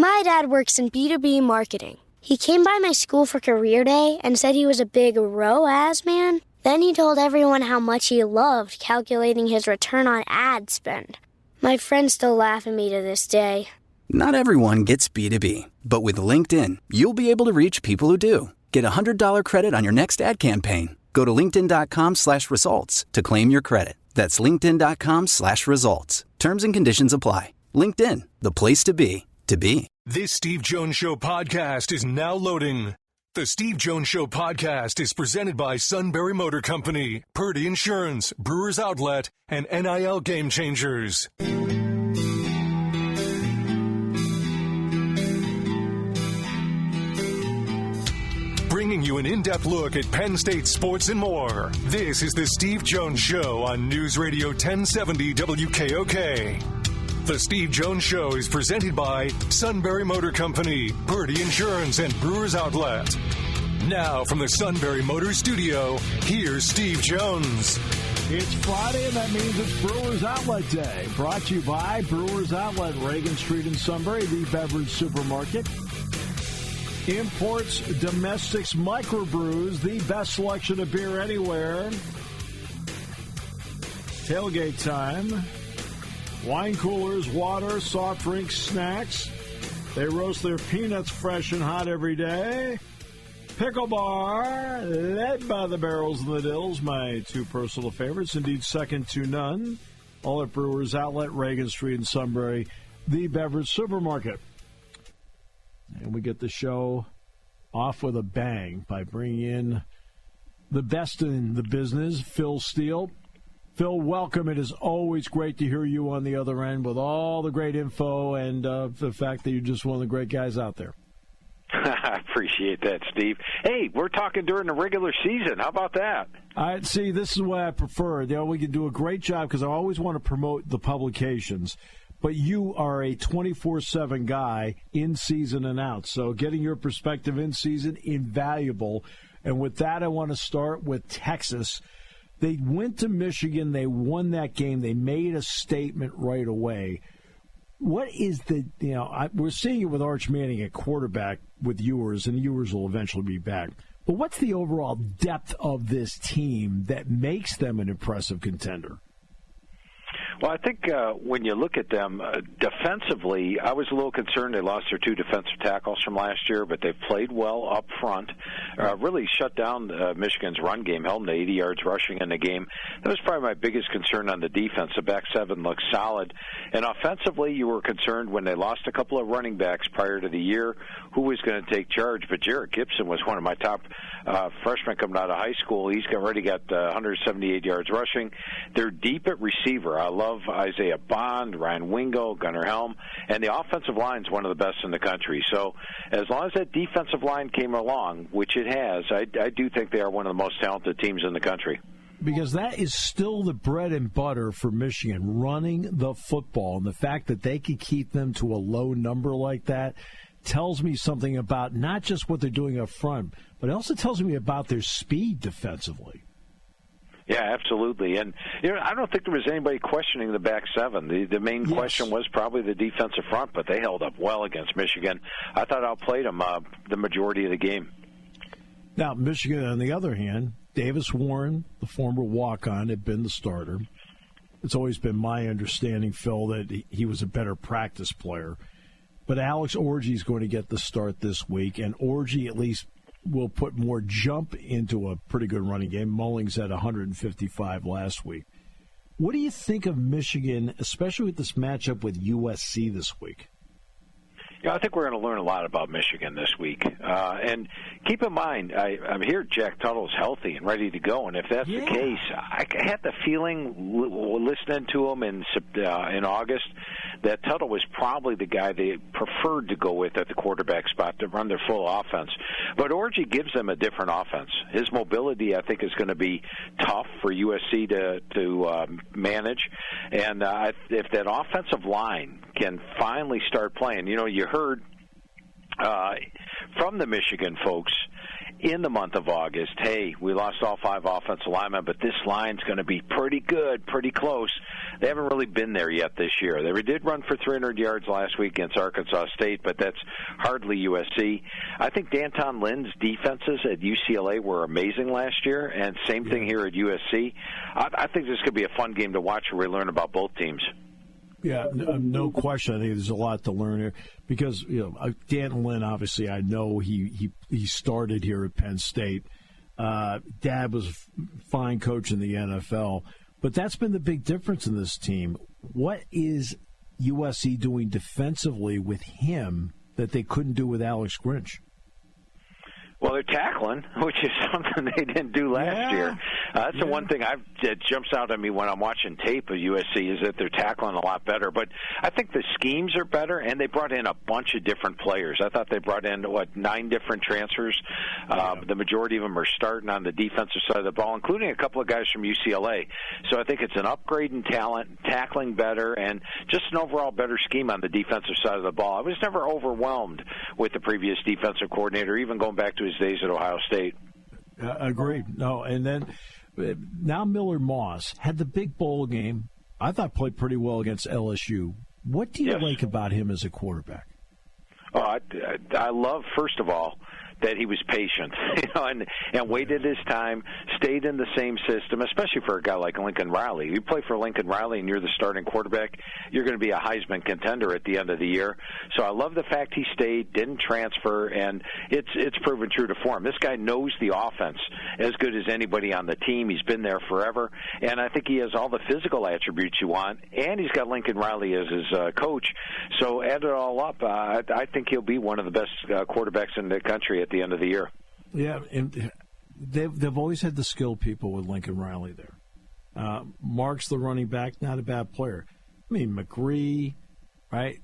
My dad works in B2B marketing. He came by my school for career day and said he was a big ROAS man. Then he told everyone how much he loved calculating his return on ad spend. My friends still laugh at me to this day. Not everyone gets B2B, but with LinkedIn, you'll be able to reach people who do. Get a $100 credit on your next ad campaign. Go to linkedin.com/results to claim your credit. That's linkedin.com/results. Terms and conditions apply. LinkedIn, the place to be, to be. This Steve Jones Show podcast is now loading. The Steve Jones Show podcast is presented by Sunbury Motor Company, Purdy Insurance, Brewers Outlet, and NIL Game Changers. Bringing you an in-depth look at Penn State sports and more. This is the Steve Jones Show on News Radio 1070 WKOK. The Steve Jones Show is presented by Sunbury Motor Company, Purdy Insurance, and Brewers Outlet. Now from the Sunbury Motor Studio, here's Steve Jones. It's Friday, and that means it's Brewers Outlet Day. Brought to you by Brewers Outlet, Reagan Street in Sunbury, the beverage supermarket. Imports, domestics, microbrews, the best selection of beer anywhere. Tailgate time. Wine coolers, water, soft drinks, snacks. They roast their peanuts fresh and hot every day. Pickle Bar, led by the Barrels and the Dills, my two personal favorites, indeed second to none. All at Brewers Outlet, Reagan Street in Sunbury, the beverage supermarket. And we get the show off with a bang by bringing in the best in the business, Phil Steele. Phil, welcome. It is always great to hear you on the other end with all the great info and the fact that you're just one of the great guys out there. I appreciate that, Steve. Hey, we're talking during the regular season. How about that? See, this is what I prefer. You know, we can do a great job because I always want to promote the publications. But you are a 24/7 guy in season and out. So getting your perspective in season, invaluable. And with that, I want to start with Texas. They went to Michigan. They won that game. They made a statement right away. What is we're seeing it with Arch Manning at quarterback with Ewers, and Ewers will eventually be back. But what's the overall depth of this team that makes them an impressive contender? Well, I think when you look at them defensively, I was a little concerned they lost their two defensive tackles from last year, but they've played well up front, really shut down Michigan's run game, held them to 80 yards rushing in the game. That was probably my biggest concern on the defense. The back seven looks solid. And offensively, you were concerned when they lost a couple of running backs prior to the year, who was going to take charge. But Jarrett Gibson was one of my top freshmen coming out of high school. He's already got 178 yards rushing. They're deep at receiver. I love Isaiah Bond, Ryan Wingo, Gunnar Helm, and the offensive line is one of the best in the country. So as long as that defensive line came along, which it has, I do think they are one of the most talented teams in the country. Because that is still the bread and butter for Michigan, running the football. And the fact that they can keep them to a low number like that tells me something about not just what they're doing up front, but it also tells me about their speed defensively. Yeah, absolutely. And I don't think there was anybody questioning the back seven. The main question was probably the defensive front, but they held up well against Michigan. I thought outplayed them the majority of the game. Now, Michigan, on the other hand, Davis Warren, the former walk-on, had been the starter. It's always been my understanding, Phil, that he was a better practice player. But Alex Orji is going to get the start this week, and Orji at least will put more jump into a pretty good running game. Mullings had 155 last week. What do you think of Michigan, especially with this matchup with USC this week? Yeah, I think we're going to learn a lot about Michigan this week. And keep in mind, I'm here Jack Tuttle's healthy and ready to go. And if that's the case, I had the feeling, listening to him in August, that Tuttle was probably the guy they preferred to go with at the quarterback spot to run their full offense. But Orji gives them a different offense. His mobility, I think, is going to be tough for USC to manage. And if that offensive line can finally start playing, you heard from the Michigan folks, in the month of August, hey, we lost all 5 offensive linemen, but this line's going to be pretty good, pretty close. They haven't really been there yet this year. They did run for 300 yards last week against Arkansas State, but that's hardly USC. I think D'Anton Lynn's defenses at UCLA were amazing last year, and same thing here at USC. I think this is going to be a fun game to watch where we learn about both teams. Yeah, no question. I think there's a lot to learn here because Dan Lynn, obviously, I know he started here at Penn State. Dad was a fine coach in the NFL, but that's been the big difference in this team. What is USC doing defensively with him that they couldn't do with Alex Grinch? Well, they're tackling, which is something they didn't do last year. That's the one thing that jumps out at me when I'm watching tape of USC is that they're tackling a lot better. But I think the schemes are better, and they brought in a bunch of different players. I thought they brought in, 9 different transfers. The majority of them are starting on the defensive side of the ball, including a couple of guys from UCLA. So I think it's an upgrade in talent, tackling better, and just an overall better scheme on the defensive side of the ball. I was never overwhelmed with the previous defensive coordinator, even going back to his days at Ohio State. Agreed. No, and then now Miller Moss had the big bowl game. I thought played pretty well against LSU. What do you like about him as a quarterback? Oh, I love, first of all, that he was patient, and waited his time, stayed in the same system, especially for a guy like Lincoln Riley. You play for Lincoln Riley and you're the starting quarterback, you're going to be a Heisman contender at the end of the year. So I love the fact he stayed, didn't transfer, and it's proven true to form. This guy knows the offense as good as anybody on the team. He's been there forever, and I think he has all the physical attributes you want, and he's got Lincoln Riley as his coach. So add it all up, I think he'll be one of the best quarterbacks in the country at the end of the year. Yeah, and they've always had the skilled people with Lincoln Riley there. Mark's the running back, not a bad player. I mean, McGree, right?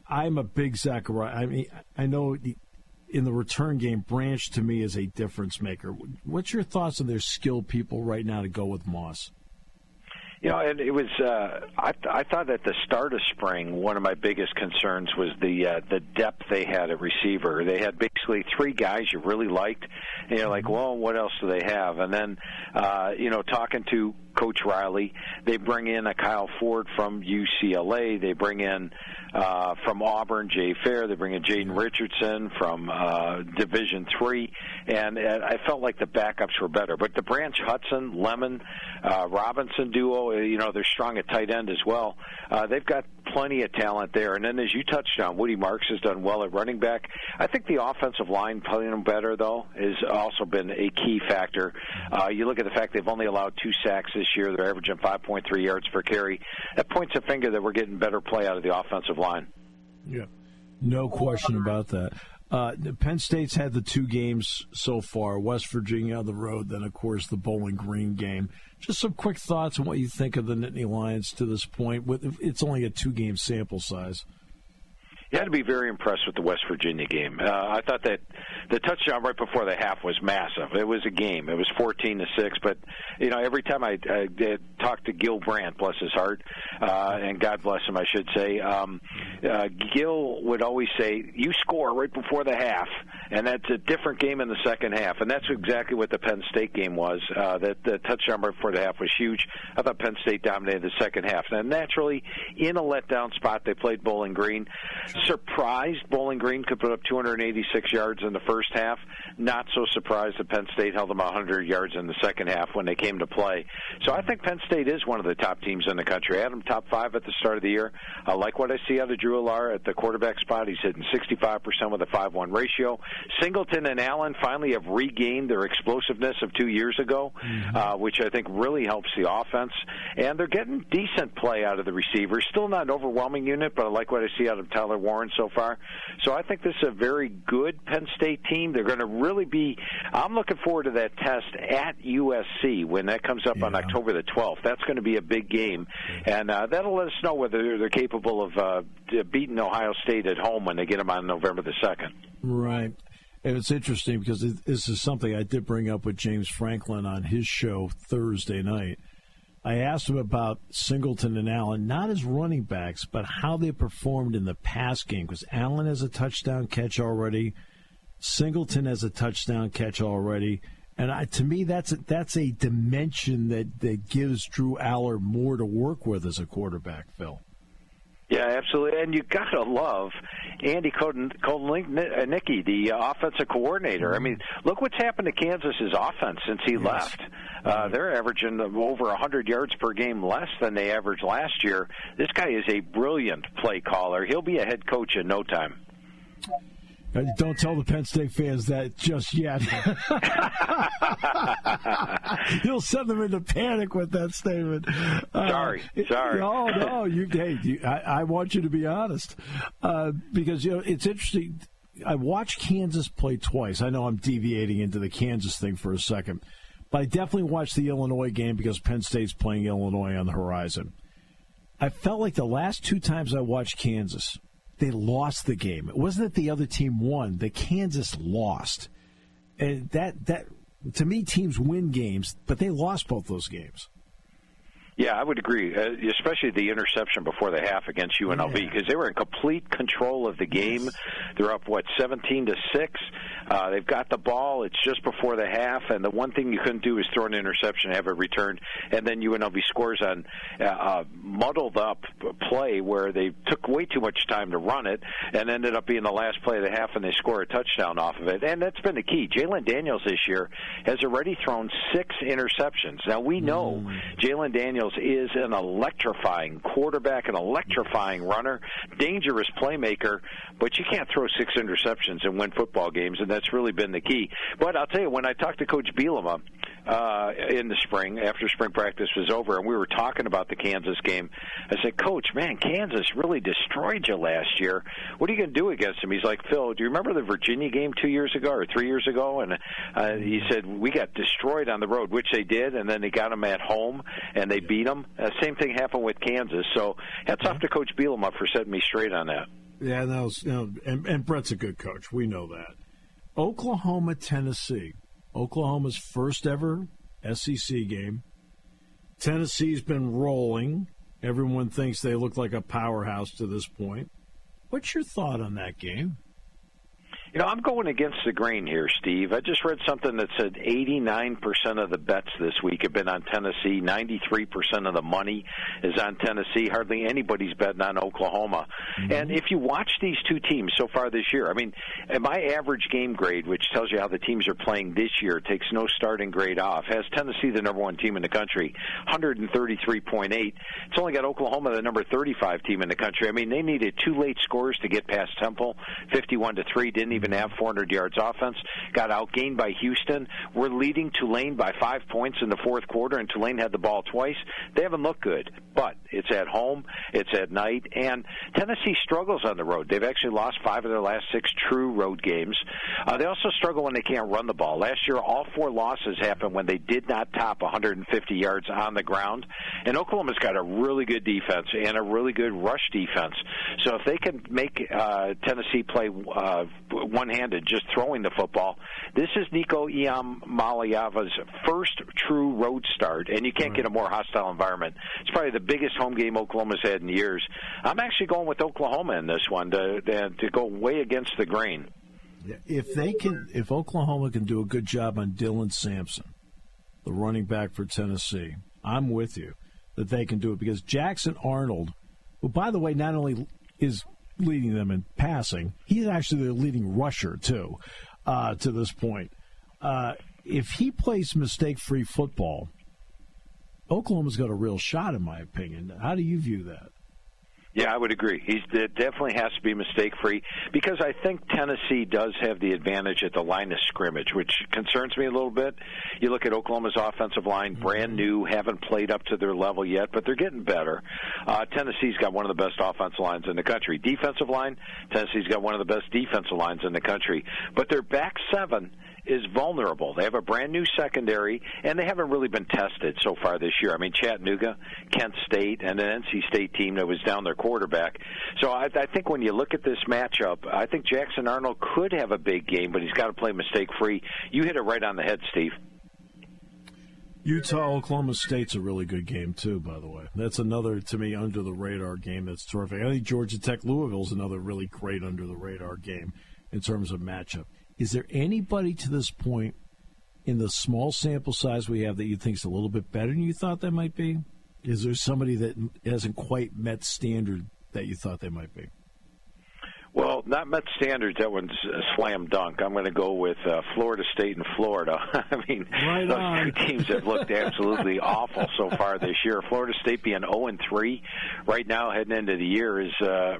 I'm a big Zachariah. I mean, I know in the return game, Branch to me is a difference maker. What's your thoughts on their skilled people right now to go with Moss? And it was. I thought at the start of spring, one of my biggest concerns was the depth they had at receiver. They had basically 3 guys you really liked, and you're like, well, what else do they have? And then, talking to Coach Riley, they bring in a Kyle Ford from UCLA. They bring in from Auburn, Jay Fair. They bring in Jaden Richardson from Division III, and I felt like the backups were better. But the Branch Hudson, Lemon, Robinson duo, they're strong at tight end as well. They've got plenty of talent there. And then as you touched on, Woody Marks has done well at running back. I think the offensive line playing them better, though, has also been a key factor. You look at the fact they've only allowed 2 sacks this year. They're averaging 5.3 yards per carry. That points a finger that we're getting better play out of the offensive line. Yeah, no question about that. Penn State's had the 2 games so far, West Virginia on the road, then, of course, the Bowling Green game. Just some quick thoughts on what you think of the Nittany Lions to this point. It's only a 2-game sample size. You had to be very impressed with the West Virginia game. I thought that the touchdown right before the half was massive. It was a game. It was 14-6. But every time I talked to Gil Brandt, bless his heart, and God bless him, I should say, Gil would always say, "You score right before the half, and that's a different game in the second half." And that's exactly what the Penn State game was. That the touchdown right before the half was huge. I thought Penn State dominated the second half. And naturally, in a letdown spot, they played Bowling Green. Surprised Bowling Green could put up 286 yards in the first half. Not so surprised that Penn State held them 100 yards in the second half when they came to play. So I think Penn State is one of the top teams in the country. I had them top 5 at the start of the year. I like what I see out of Drew Allar at the quarterback spot. He's hitting 65% with a 5-1 ratio. Singleton and Allen finally have regained their explosiveness of 2 years ago, which I think really helps the offense. And they're getting decent play out of the receivers. Still not an overwhelming unit, but I like what I see out of Tyler Warren so far. So I think this is a very good Penn State team. They're going to really be – I'm looking forward to that test at USC when that comes up on October the 12th. That's going to be a big game, and that'll let us know whether they're capable of beating Ohio State at home when they get them on November the 2nd. Right. And it's interesting because this is something I did bring up with James Franklin on his show Thursday night. I asked him about Singleton and Allen, not as running backs, but how they performed in the pass game, because Allen has a touchdown catch already. Singleton has a touchdown catch already. And to me, that's a dimension that gives Drew Aller more to work with as a quarterback, Phil. Yeah, absolutely. And you got to love Andy Kotelnicki, the offensive coordinator. I mean, look what's happened to Kansas's offense since he left. They're averaging over 100 yards per game less than they averaged last year. This guy is a brilliant play caller. He'll be a head coach in no time. Don't tell the Penn State fans that just yet. You'll send them into panic with that statement. Sorry. No. I want you to be honest, because it's interesting. I watched Kansas play twice. I know I'm deviating into the Kansas thing for a second, but I definitely watched the Illinois game because Penn State's playing Illinois on the horizon. I felt like the last two times I watched Kansas, they lost the game. It wasn't that the other team won. The Kansas lost. And that to me, teams win games, but they lost both those games. Yeah, I would agree, especially the interception before the half against UNLV, because they were in complete control of the game. They're up, 17-6? They've got the ball. It's just before the half, and the one thing you couldn't do is throw an interception and have it returned, and then UNLV scores on a muddled-up play where they took way too much time to run it and ended up being the last play of the half, and they score a touchdown off of it. And that's been the key. Jalen Daniels this year has already thrown 6 interceptions. Now, we know Jalen Daniels is an electrifying quarterback, an electrifying runner, dangerous playmaker, but you can't throw 6 interceptions and win football games, and that's really been the key. But I'll tell you, when I talked to Coach Bielema in the spring, after spring practice was over, and we were talking about the Kansas game, I said, Coach, man, Kansas really destroyed you last year. What are you going to do against them? He's like, Phil, do you remember the Virginia game 2 years ago or 3 years ago? And he said, we got destroyed on the road, which they did, and then they got them at home, and they beat them. Same thing happened with Kansas. So hats off to Coach Bielema for setting me straight on that. Yeah, that was, and Brett's a good coach. We know that. Oklahoma, Tennessee. Oklahoma's first ever SEC game. Tennessee's been rolling. Everyone thinks they look like a powerhouse to this point. What's your thought on that game? You know, I'm going against the grain here, Steve. I just read something that said 89% of the bets this week have been on Tennessee. 93% of the money is on Tennessee. Hardly anybody's betting on Oklahoma. Mm-hmm. And if you watch these two teams so far this year, I mean, my average game grade, which tells you how the teams are playing this year, takes no starting grade off, has Tennessee the number 1 team in the country, 133.8. It's only got Oklahoma the number 35 team in the country. I mean, they needed 2 late scores to get past Temple, 51-3, didn't even have 400 yards offense, got outgained by Houston. We're leading Tulane by 5 points in the fourth quarter, and Tulane had the ball twice. They haven't looked good, but it's at home, it's at night, and Tennessee struggles on the road. They've actually lost 5 of their last 6 true road games. They also struggle when they can't run the ball. Last year, all 4 losses happened when they did not top 150 yards on the ground, and Oklahoma's got a really good defense and a really good rush defense. So if they can make Tennessee play one-handed, just throwing the football, this is Nico Iamaleava's first true road start, and you can't get a more hostile environment. It's probably the biggest home game Oklahoma's had in years. I'm actually going with Oklahoma in this one to go way against the grain. If Oklahoma can do a good job on Dylan Sampson, the running back for Tennessee, I'm with you that they can do it, because Jackson Arnold, who, by the way, not only is leading them in passing, he's actually the leading rusher, too, to this point. If he plays mistake-free football, Oklahoma's got a real shot, in my opinion. How do you view that? Yeah, I would agree. It definitely has to be mistake-free, because I think Tennessee does have the advantage at the line of scrimmage, which concerns me a little bit. You look at Oklahoma's offensive line, brand new, haven't played up to their level yet, but they're getting better. Tennessee's got one of the best offensive lines in the country. Defensive line, Tennessee's got one of the best defensive lines in the country. But their back 7 is vulnerable. They have a brand new secondary, and they haven't really been tested so far this year. I mean, Chattanooga, Kent State, and an NC State team that was down their quarterback. So I think when you look at this matchup, I think Jackson Arnold could have a big game, but he's got to play mistake-free. You hit it right on the head, Steve. Utah-Oklahoma State's a really good game, too, by the way. That's another, to me, under-the-radar game that's terrific. I think Georgia Tech-Louisville's another really great under-the-radar game in terms of matchup. Is there anybody to this point in the small sample size we have that you think is a little bit better than you thought they might be? Is there somebody that hasn't quite met standard that you thought they might be? Well, not met standards. That one's a slam dunk. I'm going to go with Florida State and Florida. I mean, right those two teams have looked absolutely awful so far this year. Florida State being 0-3 right now heading into the year is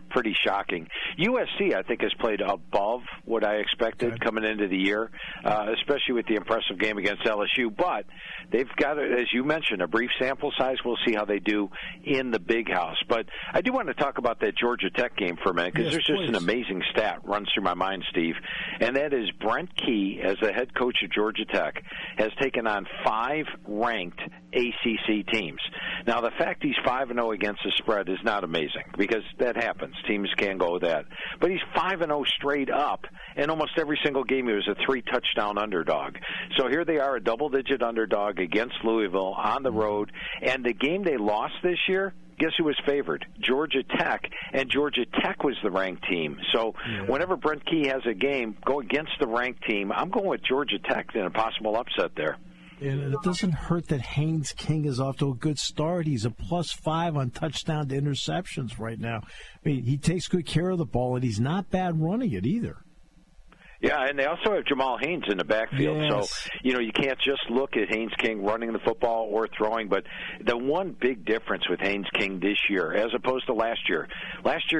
pretty shocking. USC, I think, has played above what I expected coming into the year, especially with the impressive game against LSU. But they've got, as you mentioned, a brief sample size. We'll see how they do in the big house. But I do want to talk about that Georgia Tech game for a minute, because there's just an amazing stat runs through my mind, Steve, and that is Brent Key, as the head coach of Georgia Tech, has taken on 5 ranked ACC teams. Now, the fact he's 5-0 against the spread is not amazing, because that happens. Teams can go that. But he's 5-0 straight up, and almost every single game he was a 3-touchdown underdog. So here they are, a double-digit underdog against Louisville on the road, and the game they lost this year, guess who was favored? Georgia Tech, and Georgia Tech was the ranked team. So whenever Brent Key has a game, go against the ranked team. I'm going with Georgia Tech in a possible upset there. And it doesn't hurt that Haynes King is off to a good start. He's a +5 on touchdown to interceptions right now. I mean, he takes good care of the ball, and he's not bad running it either. Yeah, and they also have Jamal Haynes in the backfield. Yes. So, you can't just look at Haynes King running the football or throwing. But the one big difference with Haynes King this year, as opposed to last year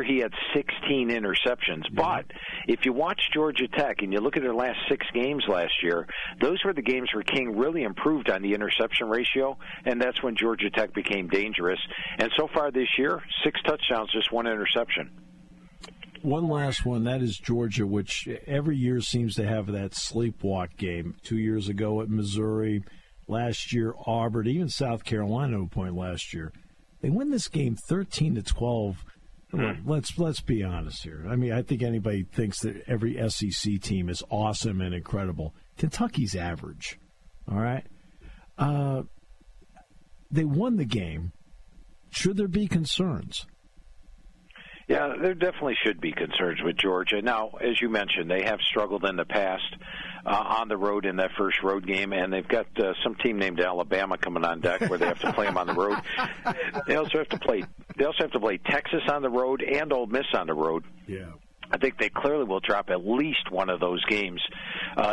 he had 16 interceptions. But if you watch Georgia Tech and you look at their last 6 games last year, those were the games where King really improved on the interception ratio, and that's when Georgia Tech became dangerous. And so far this year, 6 touchdowns, just 1 interception. One last one, that is Georgia, which every year seems to have that sleepwalk game. 2 years ago at Missouri, last year Auburn, even South Carolina at a point last year. They win this game 13-12. Let's be honest here. I mean, I think anybody thinks that every SEC team is awesome and incredible. Kentucky's average, all right? They won the game. Should there be concerns? Yeah, there definitely should be concerns with Georgia. Now, as you mentioned, they have struggled in the past on the road in that first road game, and they've got some team named Alabama coming on deck where they have to play them on the road. They also have to play Texas on the road and Ole Miss on the road. Yeah. I think they clearly will drop at least one of those games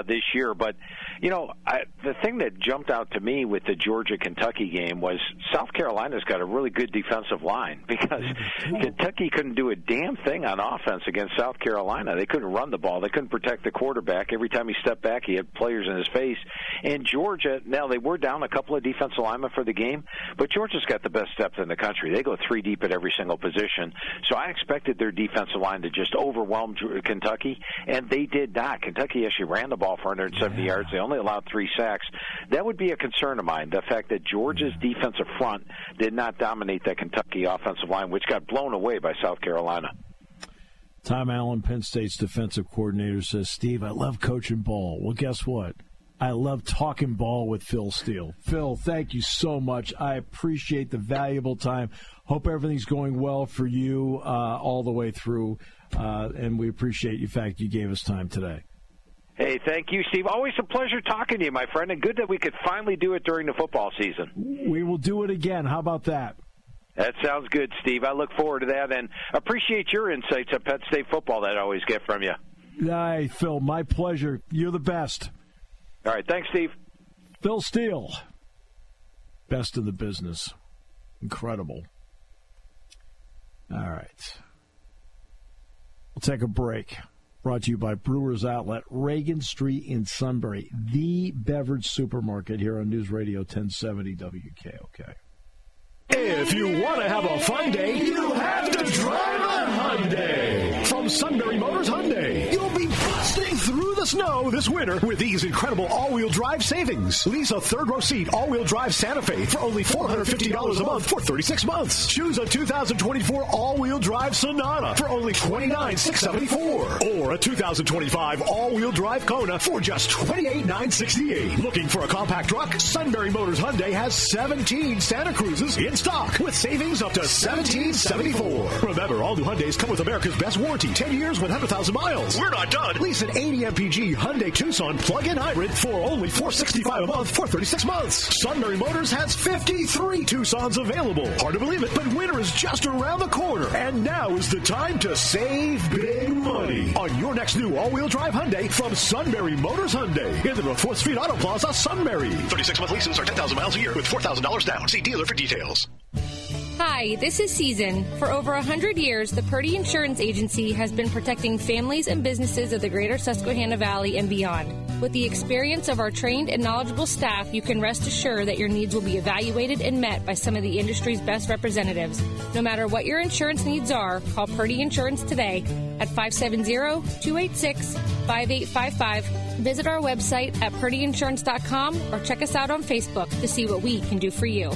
this year. But, the thing that jumped out to me with the Georgia-Kentucky game was South Carolina's got a really good defensive line, because Kentucky couldn't do a damn thing on offense against South Carolina. They couldn't run the ball. They couldn't protect the quarterback. Every time he stepped back, he had players in his face. And Georgia, now they were down a couple of defensive linemen for the game, but Georgia's got the best depth in the country. They go 3 deep at every single position. So I expected their defensive line to just overwhelm Kentucky, and they did not. Kentucky actually ran the ball for 170 yards. They only allowed 3 sacks. That would be a concern of mine, the fact that Georgia's defensive front did not dominate that Kentucky offensive line, which got blown away by South Carolina. Tom Allen, Penn State's defensive coordinator, says, Steve, I love coaching ball. Well, guess what? I love talking ball with Phil Steele. Phil, thank you so much. I appreciate the valuable time. Hope everything's going well for you all the way through, and we appreciate the fact you gave us time today. Hey, thank you, Steve. Always a pleasure talking to you, my friend, and good that we could finally do it during the football season. We will do it again. How about that? That sounds good, Steve. I look forward to that, and appreciate your insights on Penn State football that I always get from you. Hey, Phil, my pleasure. You're the best. All right, thanks, Steve. Phil Steele, best in the business. Incredible. All right. We'll take a break. Brought to you by Brewers Outlet, Reagan Street in Sunbury, the beverage supermarket here on News Radio 1070 WKOK. If you want to have a fun day, you have to drive a Hyundai. From Sunbury Motors Hyundai, you'll be busting through the snow this winter with these incredible all-wheel drive savings. Lease a third-row seat all-wheel drive Santa Fe for only $450 a month for 36 months. Choose a 2024 all-wheel drive Sonata for only $29,674. Or a 2025 all-wheel drive Kona for just $28,968. Looking for a compact truck? Sunbury Motors Hyundai has 17 Santa Cruzes in stock with savings up to $1,774. Remember, all new Hyundais come with America's best warranty. 10 years, 100,000 miles. We're not done. Lease an 80 MPG AMG Hyundai Tucson plug-in hybrid for only $465 a month for 36 months. Sunbury Motors has 53 Tucsons available. Hard to believe it, but winter is just around the corner. And now is the time to save big money on your next new all-wheel drive Hyundai from Sunbury Motors Hyundai in the North 4th Street Auto Plaza, Sunbury. 36-month leases are 10,000 miles a year with $4,000 down. See dealer for details. Hi, this is Season. For over 100 years, the Purdy Insurance Agency has been protecting families and businesses of the greater Susquehanna Valley and beyond. With the experience of our trained and knowledgeable staff, you can rest assured that your needs will be evaluated and met by some of the industry's best representatives. No matter what your insurance needs are, call Purdy Insurance today at 570-286-5855. Visit our website at purdyinsurance.com or check us out on Facebook to see what we can do for you.